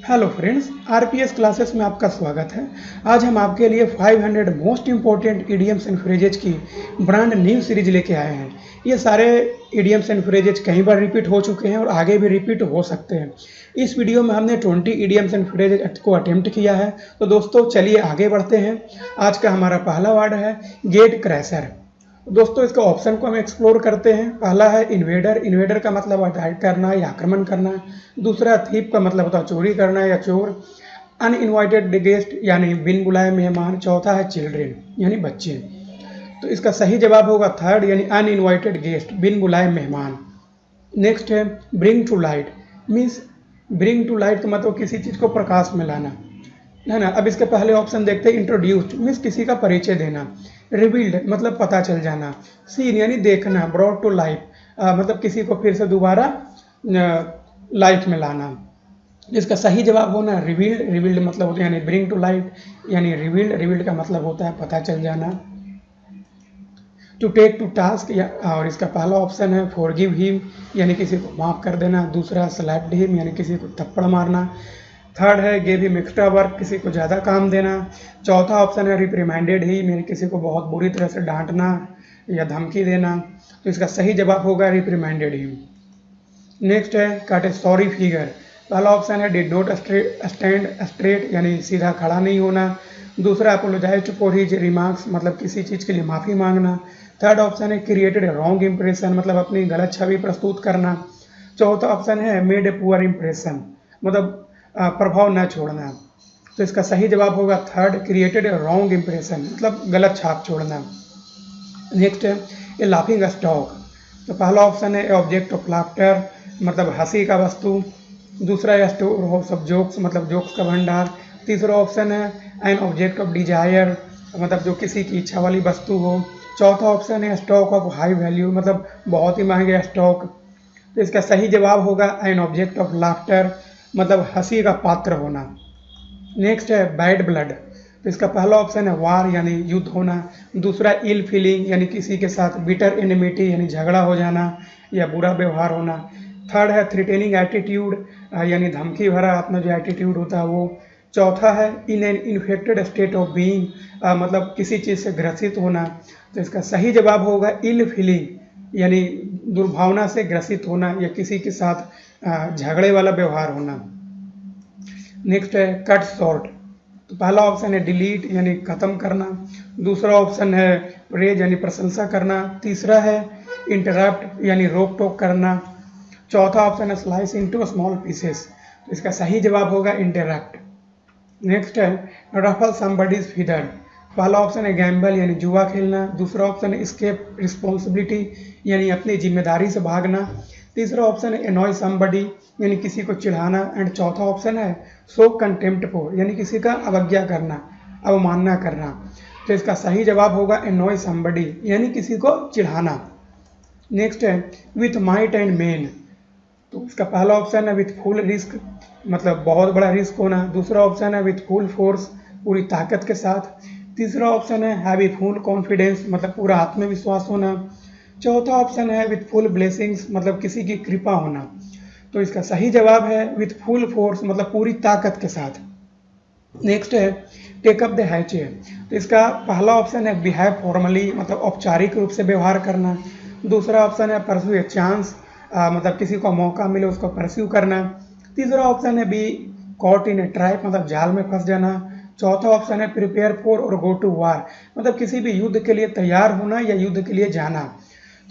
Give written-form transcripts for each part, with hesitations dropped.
Hello friends, RPS classes में आपका स्वागत है। आज हम आपके लिए 500 most important idioms and phrases की ब्रांड न्यू सीरीज लेके आए हैं। ये सारे इडियम्स एंड फ्रेजेज कई बार रिपीट हो चुके हैं और आगे भी रिपीट हो सकते हैं। इस वीडियो में हमने 20 इडियम्स एंड फ्रेजेज को अटेम्प्ट किया है। तो दोस्तों चलिए आगे बढ़ते हैं। आज का हमारा पहला वर्ड है गेट क्रैशर। दोस्तों इसका ऑप्शन को हम एक्सप्लोर करते हैं। पहला है इन्वेडर। इन्वेडर का मतलब अटैक करना या आक्रमण करना। दूसरा थीप का मतलब होता है चोरी करना या चोर। अनइनवाइटेड गेस्ट यानी बिन बुलाए मेहमान। चौथा है चिल्ड्रेन यानी बच्चे। तो इसका सही जवाब होगा थर्ड यानी अनइनवाइटेड गेस्ट, बिन बुलाए मेहमान। नेक्स्ट है bring to light. Means bring to light का मतलब किसी चीज़ को प्रकाश में लाना है ना। अब इसके पहले ऑप्शन देखते हैं इंट्रोड्यूस्ड मीन्स किसी का परिचय देना। रिवील्ड मतलब पता चल जाना। सीन यानी देखना। ब्रॉड टू लाइफ मतलब किसी को फिर से दोबारा लाइफ में लाना। इसका सही जवाब होना रिवील्ड। रिवील्ड मतलब होता है यानी ब्रिंग टू लाइफ यानी रिवील्ड। रिवील्ड का मतलब होता है पता चल जाना। टू टेक टू टास्क और इसका पहला ऑप्शन है फॉरगिव हिम यानी किसी को माफ़ कर देना। दूसरा स्लैप्ड हिम यानी किसी को थप्पड़ मारना। थर्ड है गेव हिम एक्स्ट्रा वर्क किसी को ज़्यादा काम देना। चौथा ऑप्शन है रिप्रिमेंडेड ही यानी किसी को बहुत बुरी तरह से डांटना या धमकी देना। तो इसका सही जवाब होगा रिप्रिमेंडेड ही। नेक्स्ट है कट ए सॉरी फिगर। पहला ऑप्शन है डिड नॉट स्टैंड स्ट्रेट यानी सीधा खड़ा नहीं होना। दूसरा अपोलोजाइज फॉर हिज रिमार्क्स मतलब किसी चीज़ के लिए माफ़ी मांगना। थर्ड ऑप्शन है क्रिएटेड ए रॉन्ग इंप्रेशन मतलब अपनी गलत छवि प्रस्तुत करना। चौथा ऑप्शन है मेड ए पुअर इंप्रेशन मतलब प्रभाव न छोड़ना। तो इसका सही जवाब होगा third created a wrong impression मतलब गलत छाप छोड़ना। नेक्स्ट है ए लाफिंग स्टॉक। तो पहला ऑप्शन है ए ऑब्जेक्ट ऑफ लाफ्टर मतलब हंसी का वस्तु। दूसरा है स्टोर हाउस ऑफ जोक्स मतलब जोक्स का भंडार। तीसरा ऑप्शन है एन ऑब्जेक्ट ऑफ डिजायर मतलब जो किसी की इच्छा वाली वस्तु हो। चौथा ऑप्शन है स्टॉक ऑफ हाई वैल्यू मतलब बहुत ही महंगे स्टॉक। तो इसका सही जवाब होगा एन ऑब्जेक्ट ऑफ लाफ्टर मतलब हंसी का पात्र होना। नेक्स्ट है बैड ब्लड। तो इसका पहला ऑप्शन है वार यानी युद्ध होना। दूसरा इल फीलिंग यानी किसी के साथ बिटर एनिमिटी यानी झगड़ा हो जाना या बुरा व्यवहार होना। थर्ड है थ्रेटनिंग एटीट्यूड यानी धमकी भरा अपना जो एटीट्यूड होता है वो। चौथा है in an infected state of being मतलब किसी चीज़ से ग्रसित होना। तो इसका सही जवाब होगा इल फीलिंग यानी दुर्भावना से ग्रसित होना या किसी के साथ झगड़े वाला व्यवहार होना। नेक्स्ट है कट शॉर्ट। तो पहला ऑप्शन है डिलीट यानी ख़त्म करना। दूसरा ऑप्शन है प्रेज यानी प्रशंसा करना। तीसरा है इंटरप्ट यानी रोक टोक करना। चौथा ऑप्शन है स्लाइस इनटू स्मॉल पीसेस। तो इसका सही जवाब होगा इंटरप्ट। नेक्स्ट है रफल समबडीज फीडर। पहला ऑप्शन है गैम्बल यानी जुआ खेलना। दूसरा ऑप्शन है एस्केप रिस्पॉन्सिबिलिटी यानी अपनी जिम्मेदारी से भागना। तीसरा ऑप्शन है एनॉय समबडी यानी किसी को चिढ़ाना। एंड चौथा ऑप्शन है शो कंटेम्प्ट फॉर यानी किसी का अवज्ञा करना, अवमानना करना। तो इसका सही जवाब होगा एनॉय समबडी यानी किसी को चिढ़ाना। नेक्स्ट है विथ माइट एंड मेन। तो इसका पहला ऑप्शन है विथ फुल रिस्क मतलब बहुत बड़ा रिस्क होना। दूसरा ऑप्शन है विथ फुल फोर्स पूरी ताकत के साथ। तीसरा ऑप्शन है हैवी फुल कॉन्फिडेंस मतलब पूरा आत्मविश्वास होना। चौथा ऑप्शन है विथ फुल ब्लेसिंग्स मतलब किसी की कृपा होना। तो इसका सही जवाब है विथ फुल फोर्स मतलब पूरी ताकत के साथ। नेक्स्ट है टेक अप द हैचेयर। तो इसका पहला ऑप्शन है बिहेव फॉर्मली मतलब औपचारिक रूप से व्यवहार करना। दूसरा ऑप्शन है परस्यू ए चांस मतलब किसी को मौका मिले उसको परस्यू करना। तीसरा ऑप्शन है be caught in a trap मतलब जाल में फंस जाना। चौथा ऑप्शन है प्रिपेयर फॉर और गो टू वार मतलब किसी भी युद्ध के लिए तैयार होना या युद्ध के लिए जाना।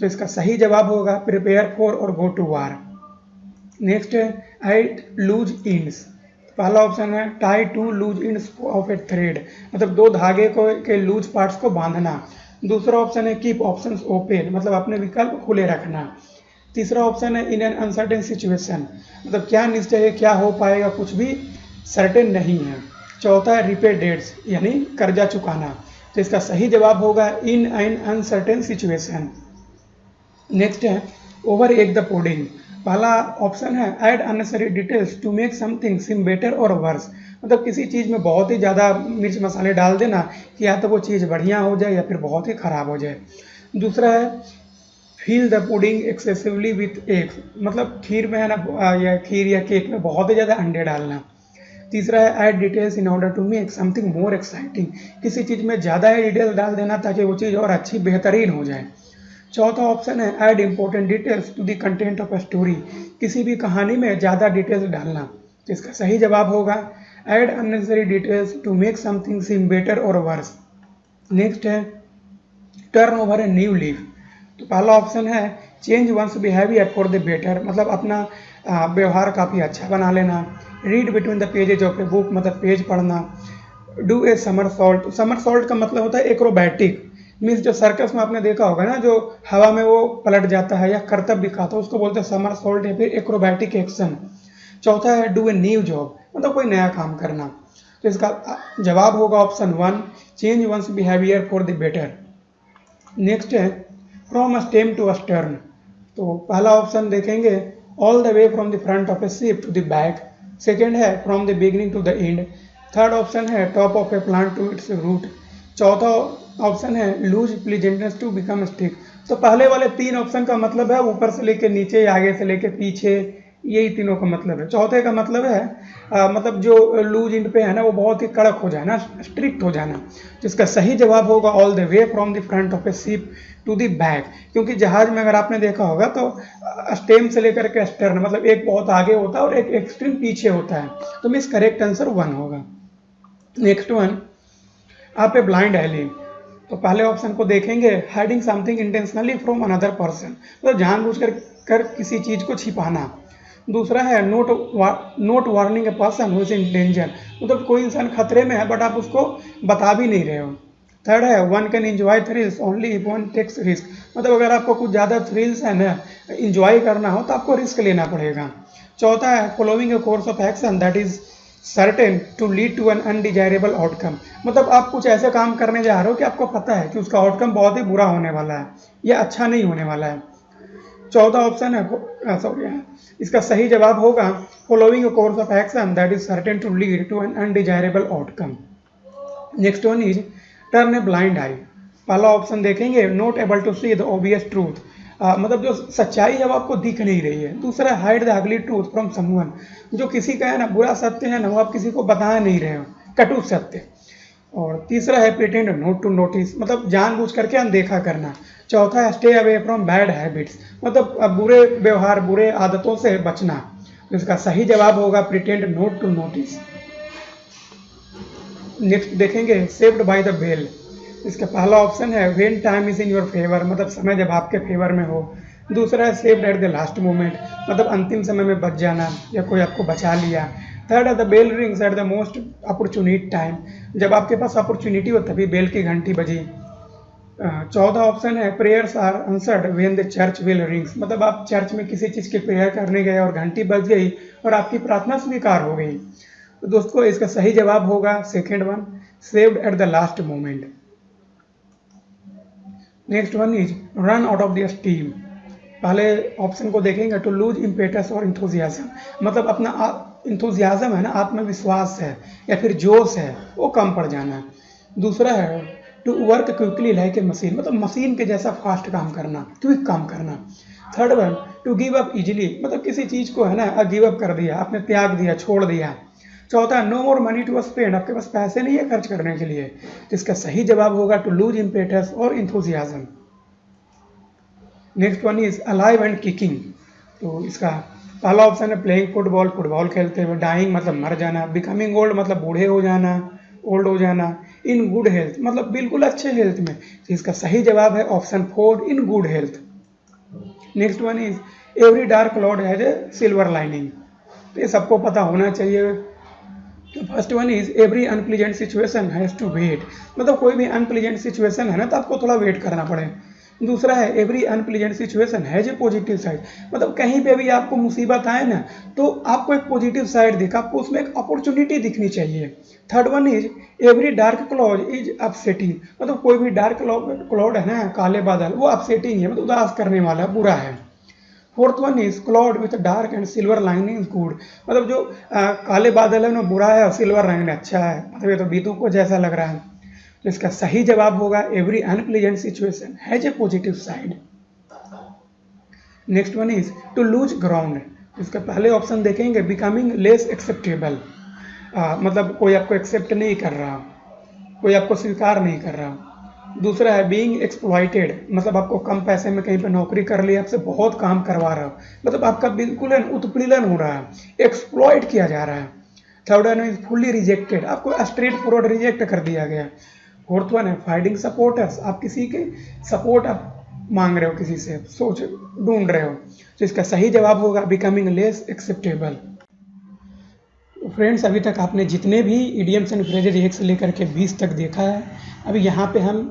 तो इसका सही जवाब होगा प्रिपेयर फॉर और गो टू वार। नेक्स्ट है एट लूज इंड्स। पहला ऑप्शन है tie two loose ends of a thread मतलब दो धागे को के लूज पार्ट्स को बांधना। दूसरा ऑप्शन है कीप ऑप्शंस ओपन मतलब अपने विकल्प खुले रखना। तीसरा ऑप्शन है इन एन अनसर्टेन सिचुएशन मतलब क्या निश्चय है क्या हो पाएगा कुछ भी सर्टेन नहीं है। चौथा है रिपे डेट्स यानी कर्जा चुकाना। तो इसका सही जवाब होगा in an uncertain situation. Next है ओवर एग द पुडिंग। पहला ऑप्शन है add unnecessary details to make something seem better और वर्स मतलब किसी चीज़ में बहुत ही ज़्यादा मिर्च मसाले डाल देना कि या तो वो चीज़ बढ़िया हो जाए या फिर बहुत ही ख़राब हो जाए। दूसरा है fill the pudding excessively with eggs मतलब खीर में है ना या खीर या केक में बहुत ही ज़्यादा अंडे डालना। तीसरा है add details in order to make something more exciting, किसी चीज़ में ज़्यादा ही डिटेल्स डाल देना ताकि वो चीज़ और अच्छी बेहतरीन हो जाए। चौथा ऑप्शन है add important details to the content of a story, किसी भी कहानी में ज़्यादा डिटेल्स डालना। तो इसका सही जवाब होगा add unnecessary details to make something seem better और वर्स। नेक्स्ट है turn over a new leaf, तो पहला ऑप्शन है change one's behaviour for the better, मतलब अपना व्यवहार काफ़ी अच्छा बना लेना। Read between the pages of a book, मतलब पेज पढ़ना। Do a somersault, somersault का मतलब होता है एक्रोबैटिक, मीन्स जो सर्कस में आपने देखा होगा ना, जो हवा में वो पलट जाता है या करतब दिखाता है, उसको बोलते हैं समर सॉल्ट या फिर एक्रोबैटिक एक्शन। चौथा है डू ए न्यू जॉब, मतलब कोई नया काम करना। तो इसका जवाब होगा option 1 change one's behaviour for the better. Next है from a stem to a stern, तो पहला ऑप्शन देखेंगे all the way from the front of a ship to the back. Second है from the beginning to the end. Third option है top of a plant to its root. चौथा option है lose pleasantness to become stick. तो पहले वाले 3 option का मतलब है ऊपर से लेके नीचे या आगे से लेके पीछे, यही तीनों का मतलब है। चौथे का मतलब है मतलब जो लूज इंड पे है ना वो बहुत ही कड़क हो जाए ना, स्ट्रिक्ट हो जाना। जिसका सही जवाब होगा all the way from the front of a ship to the back, क्योंकि जहाज में अगर आपने देखा होगा तो स्टेम से लेकर के स्टर्न, मतलब एक बहुत आगे होता है और एक एक्सट्रीम पीछे होता है। तो मीन्स करेक्ट आंसर 1 होगा। नेक्स्ट वन आप ए ब्लाइंड एलियन, तो पहले ऑप्शन को देखेंगे hiding something intentionally from another person, तो जानबूझ कर किसी चीज़ को छिपाना। दूसरा है note warning a person who is in danger, मतलब कोई इंसान खतरे में है बट आप उसको बता भी नहीं रहे हो। थर्ड है one can enjoy thrills only if one takes risk, मतलब अगर आपको कुछ ज़्यादा थ्रिल्स है ना, इंजॉय करना हो तो आपको रिस्क लेना पड़ेगा। चौथा है following a course of action that is certain to lead to an undesirable outcome, मतलब आप कुछ ऐसे काम करने जा रहे हो कि आपको पता है कि उसका आउटकम बहुत ही बुरा होने वाला है या अच्छा नहीं होने वाला है। चौथा ऑप्शन है सॉरी इसका सही जवाब होगा following a course of action that is certain to lead to an undesirable outcome. Next one is turn a blind eye, पहला ऑप्शन देखेंगे not able to see the obvious truth, मतलब जो सच्चाई है वो आपको दिख नहीं रही है। दूसरा hide the ugly truth from someone, जो किसी का है ना बुरा सत्य है ना वो आप किसी को बता नहीं रहे हो, कटु सत्य। और तीसरा है प्रिटेंड नॉट टू नोटिस, मतलब जानबूझ करके अनदेखा करना। चौथा है stay away from bad habits, मतलब बुरे व्यवहार बुरे आदतों से बचना। तो इसका सही जवाब होगा pretend not to notice. Next देखेंगे सेव्ड बाय द बेल, इसका पहला ऑप्शन है when time is in your favour, मतलब समय जब आपके फेवर में हो। दूसरा है saved at the last moment, मतलब अंतिम समय में बच जाना या कोई आपको बचा लिया। थर्ड है the bell rings at the most opportunity time, जब आपके पास अपॉर्चुनिटी हो तभी बेल की घंटी बजी। चौथा ऑप्शन है prayers are answered when the church bell rings, मतलब आप चर्च में किसी चीज़ की प्रेयर करने गए और घंटी बज गई और आपकी प्रार्थना स्वीकार हो गई। तो दोस्तों इसका सही जवाब होगा second one saved at the last moment. Next one is run out of the steam, पहले ऑप्शन को देखेंगे टू लूज इम्पेटस और इंथुजियाज्म, मतलब अपना इंथुजियाज्म है ना, आत्मविश्वास है या फिर जोश है वो कम पड़ जाना। दूसरा है to work quickly like a machine, मतलब मशीन के जैसा फास्ट काम करना, क्विक काम करना। Third one to give up easily, मतलब किसी चीज़ को है ना गिव अप कर दिया, आपने त्याग दिया, छोड़ दिया। चौथा no more money to spend, आपके पास पैसे नहीं है खर्च करने के लिए। तो इसका सही जवाब होगा टू लूज इम्पेटस और enthusiasm. Next one is alive and kicking, तो इसका पहला ऑप्शन है प्लेइंग फुटबॉल, फुटबॉल खेलते हुए। डाइंग मतलब मर जाना। बिकमिंग ओल्ड मतलब बूढ़े हो जाना, ओल्ड हो जाना। इन गुड हेल्थ मतलब बिल्कुल अच्छे हेल्थ में। तो इसका सही जवाब है option 4 in good health. Next one is every dark cloud has a silver lining, तो ये सबको पता होना चाहिए। तो first one is every unpleasant situation has to wait, मतलब कोई भी अनप्लीजेंट सिचुएशन है ना तो आपको थोड़ा वेट करना पड़े। दूसरा है every unpleasant situation has a positive side, मतलब कहीं पे भी आपको मुसीबत आए ना तो आपको एक पॉजिटिव साइड दिखा, आपको उसमें एक अपॉर्चुनिटी दिखनी चाहिए। Third one is every dark cloud is upsetting, मतलब कोई भी डार्क क्लाउड है ना, काले बादल, वो अपसेटिंग है, मतलब उदास करने वाला, बुरा है। Fourth one is cloud with dark and silver lining is good, मतलब जो काले बादल है ना बुरा है और सिल्वर लाइनिंग अच्छा है, मतलब ये तो बीतू को जैसा लग रहा है। तो इसका सही जवाब होगा every unpleasant situation has a positive side. Next one is to lose ground, इसका पहले ऑप्शन देखेंगे बिकमिंग लेस एक्सेप्टेबल, मतलब कोई आपको एक्सेप्ट नहीं कर रहा, कोई आपको स्वीकार नहीं कर रहा। दूसरा है बीइंग एक्सप्लॉइटेड, मतलब आपको कम पैसे में कहीं पे नौकरी कर ली, आपसे बहुत काम करवा रहा हो, मतलब आपका बिल्कुल उत्पीड़न हो रहा है, एक्सप्लॉइट किया जा रहा है। Third one is fully rejected, आपको स्ट्रेट फॉरवर्ड रिजेक्ट कर दिया गया। फोर्थ वन है फाइंडिंग सपोर्टर्स, आप किसी के सपोर्ट आप मांग रहे हो, किसी से सोच ढूंढ रहे हो, तो इसका सही जवाब होगा बिकमिंग लेस एक्सेप्टेबल। फ्रेंड्स, अभी तक आपने जितने भी इडियम्स एंड फ्रेजेज 1 से लेकर के 20 तक देखा है, अभी यहाँ पे हम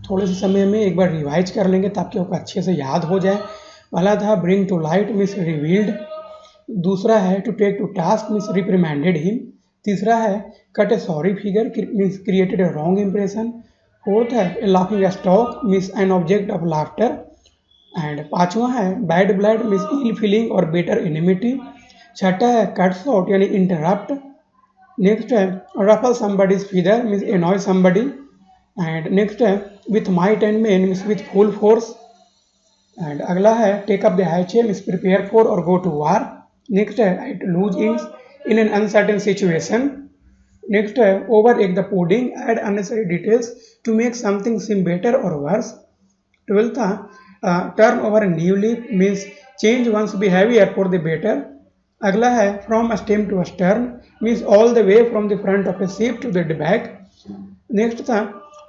थोड़े से समय में एक बार रिवाइज कर लेंगे ताकि आपको अच्छे से याद हो जाए। पहला था bring to light means revealed, दूसरा है to take to task means reprimanded him, तीसरा है cut a sorry figure means created a wrong impression, fourth है a laughing stock means an object of laughter, and पांचवा है bad blood means ill feeling or better enmity, छठा है cut short यानी interrupt, next है ruffle somebody's feathers means annoy somebody, and next है with might and main means with full force, and अगला है take up the hatchet means prepare for और go to war, next है at loose ends in an uncertain situation, next है over egg the pudding add unnecessary details to make something seem better और worse, twelfth था turn over new leaf means change one's behaviour for the better, अगला है from a stem to a stern means all the way from the front of a ship to the back, next था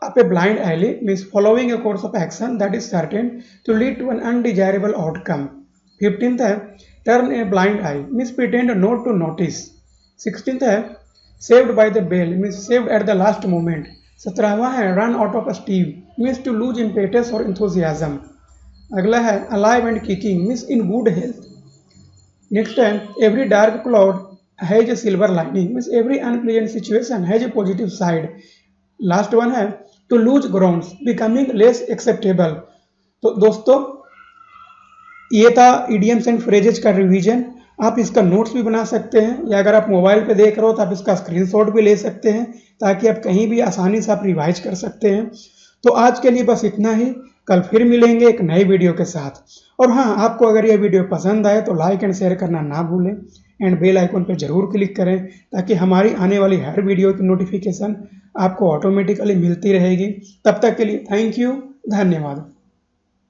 up a blind alley means following a course of action that is certain to lead to an undesirable outcome, 15th है turn a blind eye means pretend not to notice, 16th है saved by the bell means saved at the last moment, 17वां है run out of steam means to lose impetus or enthusiasm, अगला है alive and kicking means in good health, next है every dark cloud has a silver lining means every unpleasant situation has a positive side, last one है to lose grounds becoming less acceptable. तो दोस्तों, ये था idioms and phrases का revision. आप इसका notes भी बना सकते हैं, या अगर आप मोबाइल पे देख रहे हो तो आप इसका स्क्रीनशॉट भी ले सकते हैं ताकि आप कहीं भी आसानी से आप रिवाइज कर सकते हैं। तो आज के लिए बस इतना ही, कल फिर मिलेंगे एक नई वीडियो के साथ। और हाँ, आपको अगर ये वीडियो पसंद आए तो लाइक एंड शेयर करना ना भूलें, एंड बेल आइकन पर जरूर क्लिक करें ताकि हमारी आने वाली हर वीडियो की नोटिफिकेशन आपको ऑटोमेटिकली मिलती रहेगी। तब तक के लिए थैंक यू, धन्यवाद।